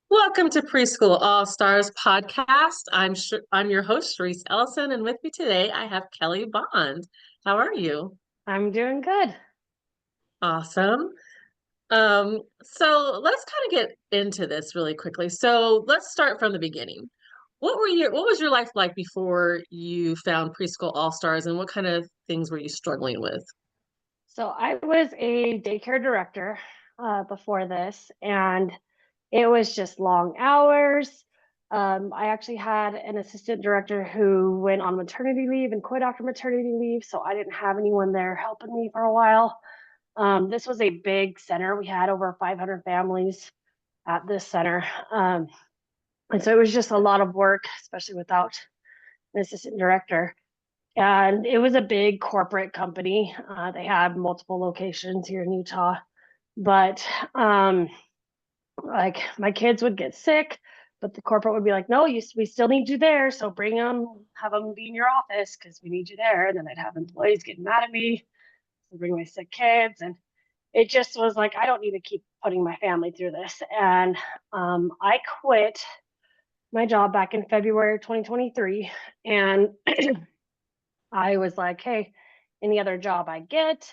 Welcome to Preschool All Stars podcast. I'm your host, Sharice Ellison, and with me today I have Kelli Bond. How are you? I'm doing good. Awesome. So let's kind of get into this really quickly. So let's start from the beginning. What was your life like before you found Preschool All Stars, and what kind of things were you struggling with? So I was a daycare director before this, and it was just long hours. I actually had an assistant director who went on maternity leave and quit after maternity leave, so I didn't have anyone there helping me for a while. This was a big center. We had over 500 families at this center. And so it was just a lot of work, especially without an assistant director. And it was a big corporate company. They had multiple locations here in Utah, but like my kids would get sick, but the corporate would be like, "No, we still need you there, so bring them, have them be in your office because we need you there." And then I'd have employees getting mad at me, so bring my sick kids, and it just was like, I don't need to keep putting my family through this. And I quit my job back in February 2023, and I was like, hey, any other job I get,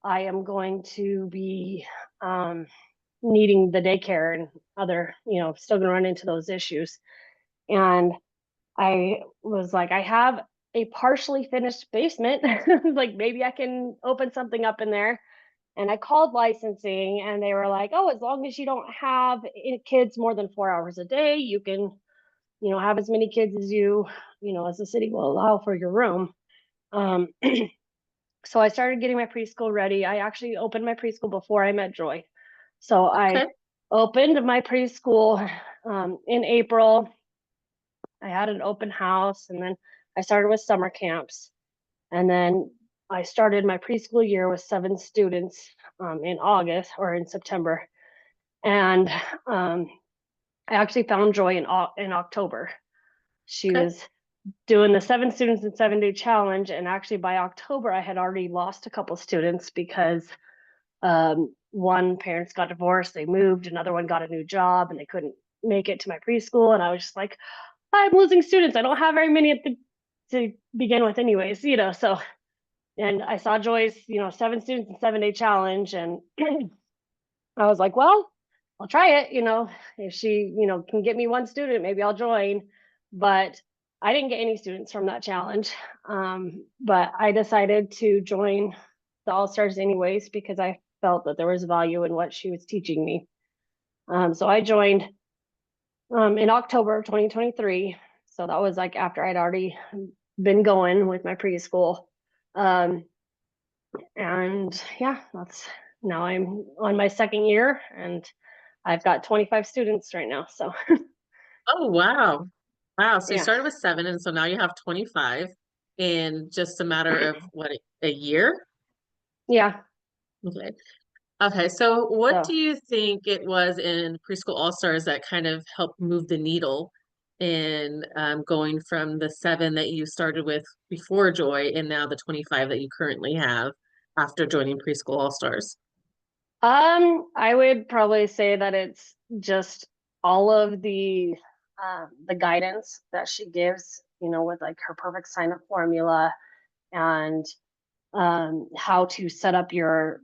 I am going to be needing the daycare and other, still going to run into those issues. And I was like, I have a partially finished basement. Like, maybe I can open something up in there. And I called licensing and they were like, oh, as long as you don't have kids more than 4 hours a day, you can, have as many kids as as the city will allow for your room. Um, So I started getting my preschool ready. I actually opened my preschool before I met Joy. So I Okay. opened my preschool in April. I had an open house and then I started with summer camps. And then I started my preschool year with 7 students in August or in September. And I actually found Joy in October. She Okay. was doing the 7 students in 7 day challenge. And actually by October, I had already lost a couple students because one parents got divorced, they moved, another one got a new job, and they couldn't make it to my preschool. And I was just like, I'm losing students. I don't have very many to begin with, anyways. So, and I saw Joy's, 7 students in 7 day challenge, and I was like, well, I'll try it. If she, can get me one student, maybe I'll join. But I didn't get any students from that challenge. But I decided to join the All Stars anyways because I felt that there was value in what she was teaching me. So I joined in October of 2023. So that was like after I'd already been going with my preschool. Um, and yeah, that's now I'm on my second year and I've got 25 students right now. So Oh, wow. Wow. So you yeah, started with seven, and so now you have 25 in just a matter of what, a year? yeah. Okay. Okay. So what So do you think it was in Preschool All Stars that kind of helped move the needle in going from the seven that you started with before Joy and now the 25 that you currently have after joining Preschool All Stars? I would probably say that it's just all of the guidance that she gives, with like her perfect sign up formula and how to set up your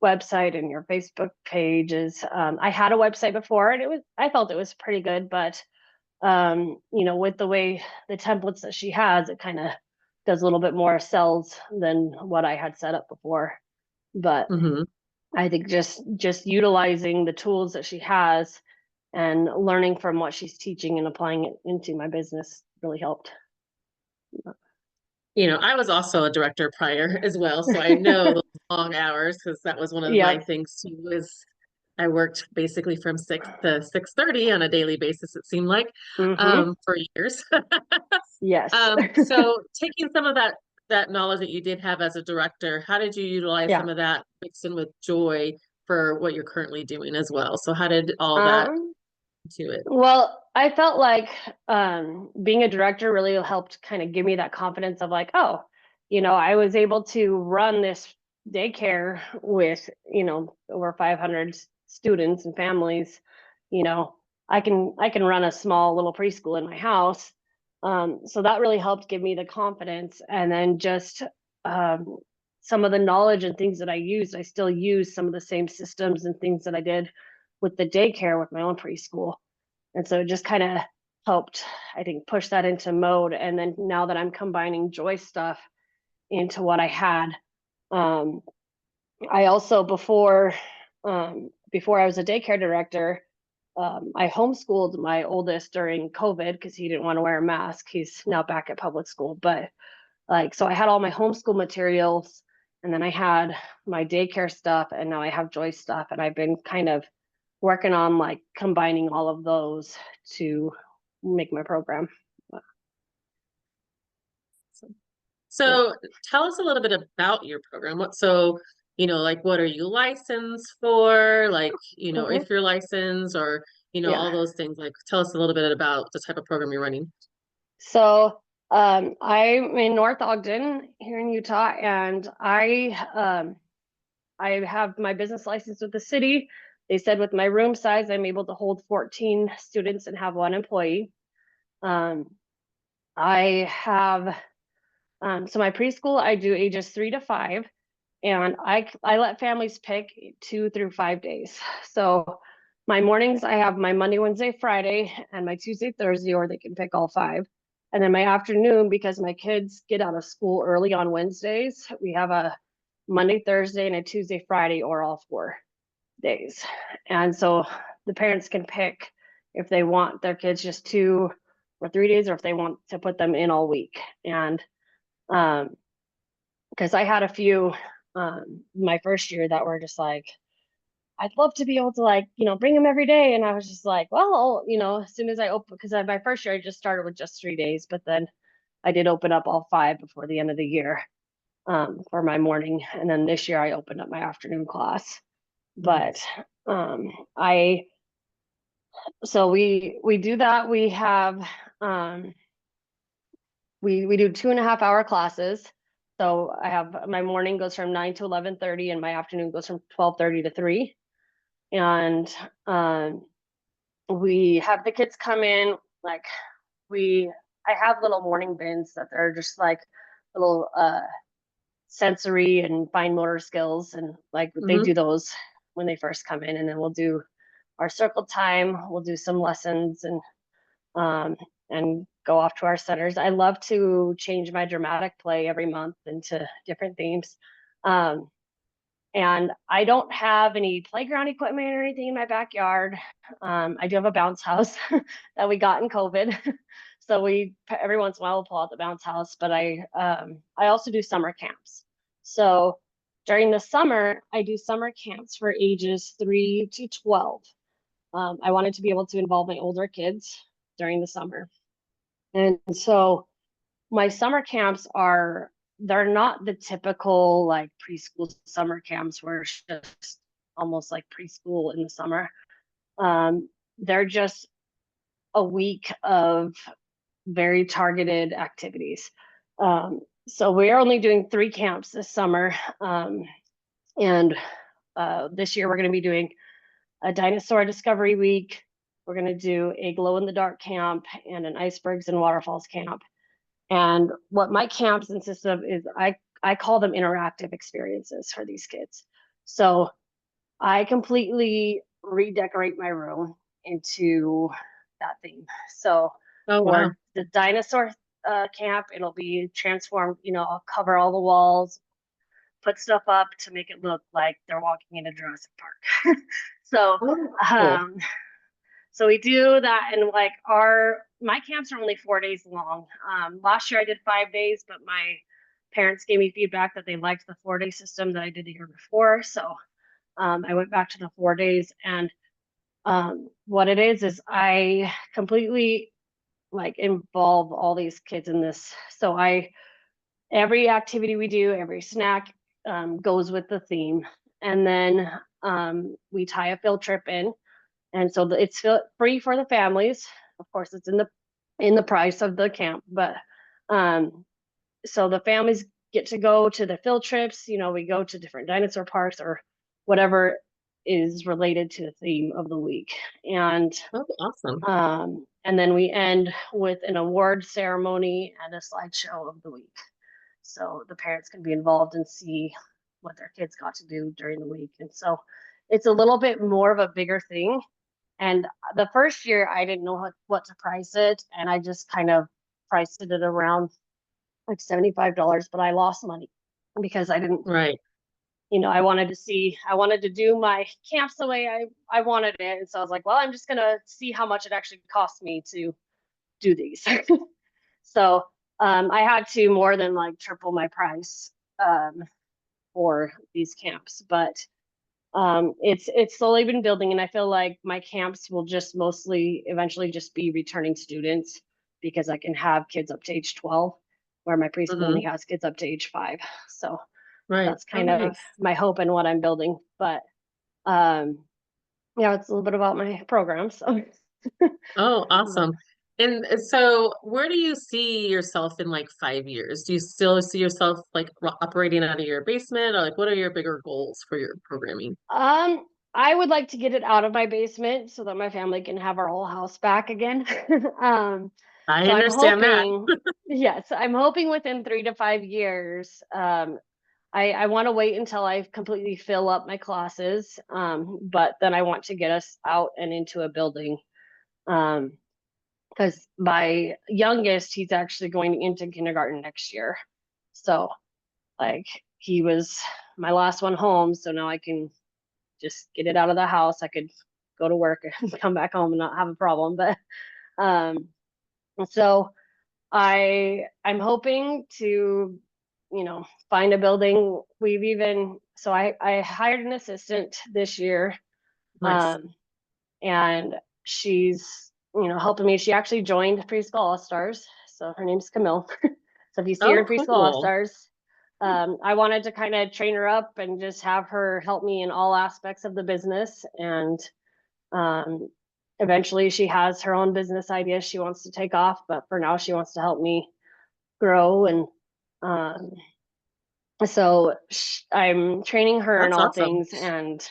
website and your Facebook pages. I had a website before and I felt it was pretty good, but with the way the templates that she has, it kind of does a little bit more sells than what I had set up before. But Hmm. I think just utilizing the tools that she has and learning from what she's teaching and applying it into my business really helped. I was also a director prior as well, so I know those long hours because that was one of my Yep. things too, was I worked basically from 6 to 6:30 on a daily basis, it seemed like, Mm-hmm. for years. Yes. So taking some of that knowledge that you did have as a director, how did you utilize some Yeah. of that mixed in with joy for what you're currently doing as well? So how did all that Um, to it? well, I felt like being a director really helped kind of give me that confidence of like, oh, I was able to run this daycare with, over 500 students and families, you know. I can run a small little preschool in my house. So that really helped give me the confidence. And then just um, some of the knowledge and things that I used, I still use some of the same systems and things that I did with the daycare with my own preschool. And so it just kind of helped, I think, push that into mode. And then now that I'm combining Joy stuff into what I had, um, I also before I was a daycare director, I homeschooled my oldest during COVID because he didn't want to wear a mask. He's now back at public school, but like, so I had all my homeschool materials, and then I had my daycare stuff, and now I have Joy stuff, and I've been kind of working on like combining all of those to make my program. Yeah. So tell us a little bit about your program. Like what are you licensed for? Like, Mhm. if you're licensed or, Yeah. all those things. Like tell us a little bit about the type of program you're running. So I'm in North Ogden here in Utah, and I have my business license with the city. They said with my room size, I'm able to hold 14 students and have one employee. Um, I have so my preschool, I do ages 3 to 5, and I let families pick 2 through 5 days. So my mornings, I have my Monday, Wednesday, Friday, and my Tuesday, Thursday, or they can pick all five. And then my afternoon, because my kids get out of school early on Wednesdays, we have a Monday, Thursday, and a Tuesday, Friday, or all 4 days. And so the parents can pick if they want their kids just 2 or 3 days, or if they want to put them in all week. And um, because I had a few my first year that were just like, I'd love to be able to like, bring them every day. And I was just like, well, as soon as I open, because my first year I just started with just 3 days, but then I did open up all five before the end of the year for my morning. And then this year I opened up my afternoon class. But Nice. I so we do that. We have we do 2.5 hour classes. So I have my morning goes from 9 to 11:30, and my afternoon goes from 12:30 to 3. And we have the kids come in, like we I have little morning bins that are just like little sensory and fine motor skills, and like they Hmm. do those when they first come in. And then we'll do our circle time, we'll do some lessons, um, and go off to our centers. I love to change my dramatic play every month into different themes. Um, and I don't have any playground equipment or anything in my backyard. I do have a bounce house that we got in COVID. So we every once in a while we'll pull out the bounce house, but I also do summer camps. So during the summer, I do summer camps for ages 3 to 12. I wanted to be able to involve my older kids during the summer. And so my summer camps they're not the typical like preschool summer camps where it's just almost like preschool in the summer. They're just a week of very targeted activities. So we're only doing 3 camps this summer. And this year we're going to be doing a dinosaur discovery week. We're going to do a glow in the dark camp and an icebergs and waterfalls camp. And what my camps consist of is I call them interactive experiences for these kids. So I completely redecorate my room into that theme. So Oh, wow. for the dinosaur camp, it'll be transformed. I'll cover all the walls, put stuff up to make it look like they're walking into Jurassic Park. so Oh, cool. um, so we do that, and like my camps are only 4 days long. Last year I did 5 days, but my parents gave me feedback that they liked the 4 day system that I did the year before. So I went back to the 4 days, and what it is I completely like involve all these kids in this. So every activity we do, every snack goes with the theme, and then we tie a field trip in, and so it's free for the families. Of course, it's in the price of the camp, but um, so the families get to go to the field trips. We go to different dinosaur parks or whatever is related to the theme of the week. Oh, awesome. And then we end with an award ceremony and a slideshow of the week. So the parents can be involved and see what their kids got to do during the week. And so it's a little bit more of a bigger thing. And the first year I didn't know what to price it. And I just kind of priced it at around like $75, but I lost money because I didn't, Right. I wanted to do my camps the way I wanted it. And so I was like, well, I'm just going to see how much it actually cost me to do these. So I had to more than like triple my price for these camps, but it's slowly been building, and I feel like my camps will just mostly eventually just be returning students because I can have kids up to age 12, where my preschool only Hmm. has kids up to age 5. So Right. that's Oh, kind of nice. my hope and what I'm building. But um, yeah, it's a little bit about my program. So, Oh, but awesome. And so where do you see yourself in like 5 years? Do you still see yourself like operating out of your basement, or like what are your bigger goals for your programming? um, I would like to get it out of my basement so that my family can have our whole house back again. um, I so I'm understand that. hoping, yes, I'm hoping within 3 to 5 years. I want to wait until I completely fill up my classes, but then I want to get us out and into a building. Because my youngest, he's actually going into kindergarten next year. So, like, he was my last one home. So now I can just get it out of the house. I could go to work and come back home and not have a problem. But um, so I'm hoping to, find a building. I hired an assistant this year, Nice. um, and she's helping me. She actually joined Preschool All Stars, so her name's Camille. So if you see her Oh, in Preschool All cool. Stars, I wanted to kind of train her up and just have her help me in all aspects of the business. And um, eventually, she has her own business ideas she wants to take off, but for now, she wants to help me grow. And um, so I'm training her in That's all awesome. things. And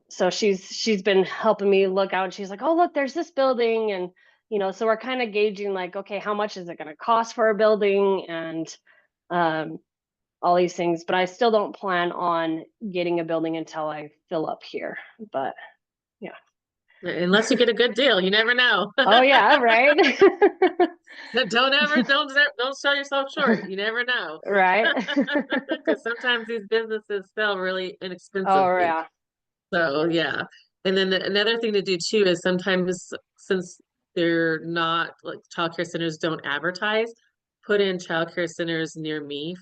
so she's been helping me look out. She's like, oh, look, there's this building. And so we're kind of gauging like, okay, how much is it going to cost for a building, and um, all these things. But I still don't plan on getting a building until I fill up here. But yeah. Unless you get a good deal, you never know. Oh yeah, right. Don't sell yourself short. You never know. Right. Because sometimes these businesses sell really Oh inexpensively. yeah. So yeah. And then another thing to do too is sometimes since they're not like childcare centers don't advertise, put in childcare centers near me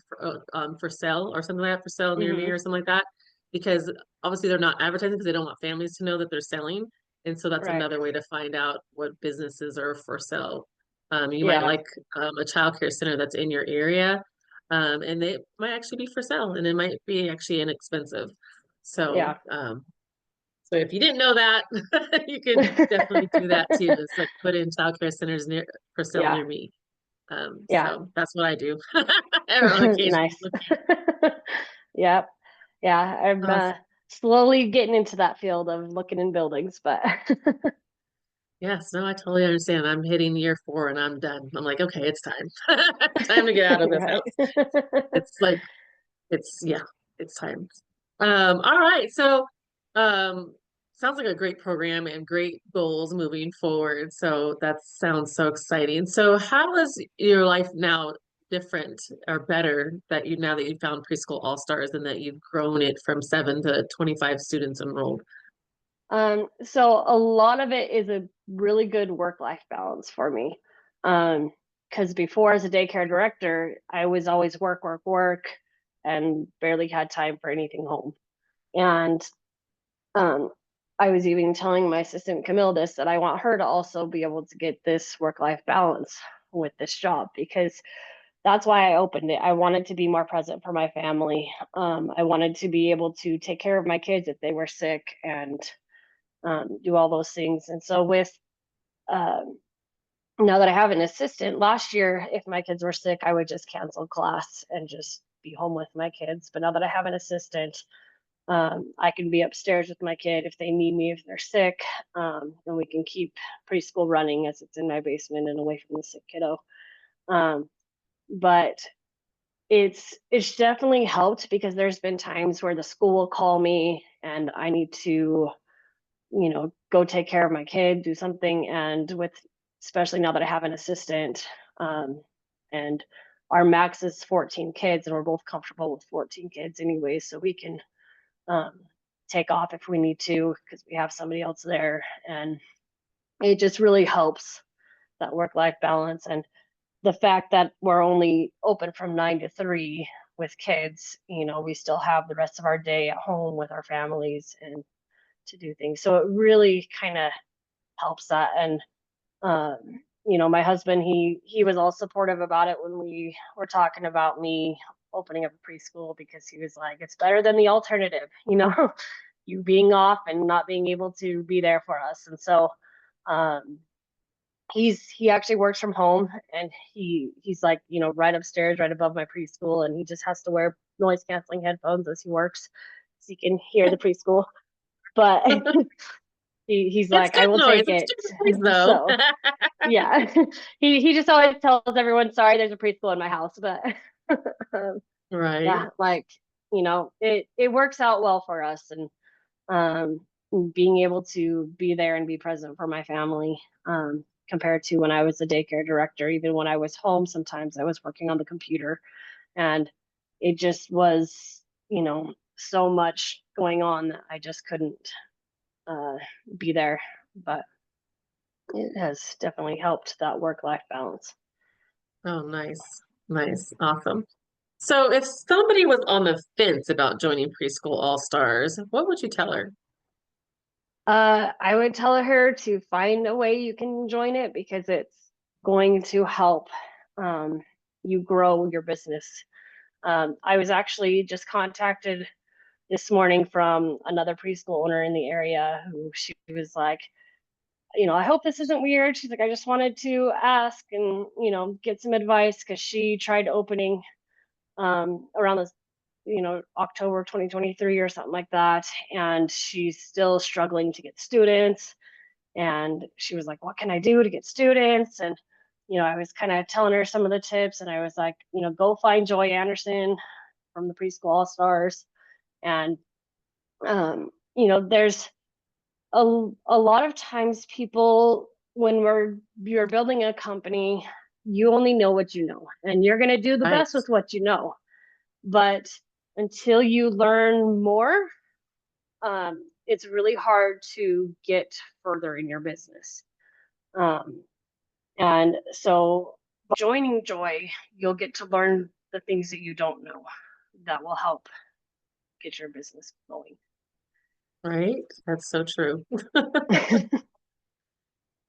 for sale or something like that for sale near me Hmm. or something like that. Because obviously they're not advertising because they don't want families to know that they're selling. And so that's Right. another way to find out what businesses are for sale. You might Yeah. like a childcare center that's in your area. And they might actually be for sale and it might be actually inexpensive. So, Yeah. so if you didn't know that, you could definitely do that too. It's like put in childcare centers near for sale Yeah. near me. Yeah. So that's what I do on occasion. Nice. Yep. Yeah. I'm Uh, slowly getting into that field of looking in buildings, but yes, no, I totally understand. I'm hitting year 4 and I'm done. I'm like, okay, it's time. Time to get out of this right. house. It's like yeah, it's time. All right. So, um, sounds like a great program and great goals moving forward. So that sounds so exciting. So how is your life now different or better that you now that you found Preschool All Stars and that you've grown it from 7 to 25 students enrolled? So a lot of it is a really good work-life balance for me. Because before as a daycare director, I was always work, work, work, and barely had time for anything home. And um, I was even telling my assistant Camille this, that I want her to also be able to get this work-life balance with this job, because that's why I opened it. I wanted to be more present for my family. I wanted to be able to take care of my kids if they were sick, and do all those things. And so with um, now that I have an assistant, last year, if my kids were sick, I would just cancel class and just be home with my kids. But now that I have an assistant, I can be upstairs with my kid if they need me, if they're sick, and we can keep preschool running as it's in my basement and away from the sick kiddo. Um, but it's definitely helped because there's been times where the school will call me and I need to, go take care of my kid, do something. And with, especially now that I have an assistant, and our max is 14 kids, and we're both comfortable with 14 kids anyway, so we can um, take off if we need to because we have somebody else there. And it just really helps that work life balance. And the fact that we're only open from 9 to 3 with kids, we still have the rest of our day at home with our families and to do things. So it really kind of helps that. And my husband, he was all supportive about it when we were talking about me opening up a preschool because he was like, it's better than the alternative, you being off and not being able to be there for us. And so um, he actually works from home, and he's like, right upstairs, right above my preschool, and he just has to wear noise canceling headphones as he works so he can hear the preschool. But he's It's like, I good will noise. take It's it. good noise though. So yeah, he just always tells everyone, sorry, there's a preschool in my house. But Right. yeah, like, it works out well for us. And being able to be there and be present for my family, compared to when I was a daycare director. Even when I was home, sometimes I was working on the computer, and it just was, so much going on that I just couldn't uh, be there. But it has definitely helped that work life balance. Oh, nice. Nice. Awesome. So if somebody was on the fence about joining Preschool All Stars, what would you tell her? I would tell her to find a way you can join it because it's going to help you grow your business. I was actually just contacted this morning from another preschool owner in the area who she was like, I hope this isn't weird. She's like, I just wanted to ask and, get some advice because she tried opening around this, October 2023 or something like that. And she's still struggling to get students. And she was like, what can I do to get students? And, I was kind of telling her some of the tips, and I was like, go find Joy Anderson from the Preschool All Stars. And, there's a lot of times people, when you're building a company, you only know what you know, and you're going to do the Right. best with what you know. But until you learn more, it's really hard to get further in your business. Um, and so joining Joy, you'll get to learn the things that you don't know that will help get your business going. Right. That's so true. That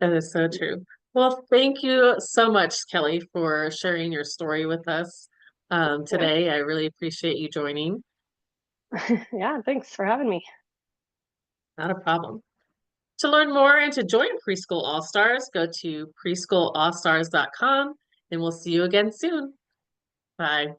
is so true. Well, thank you so much, Kelly, for sharing your story with us Yeah. today. I really appreciate you joining. Yeah, thanks for having me. Not a problem. To learn more and to join Preschool All Stars, go to preschoolallstars.com and we'll see you again soon. Bye.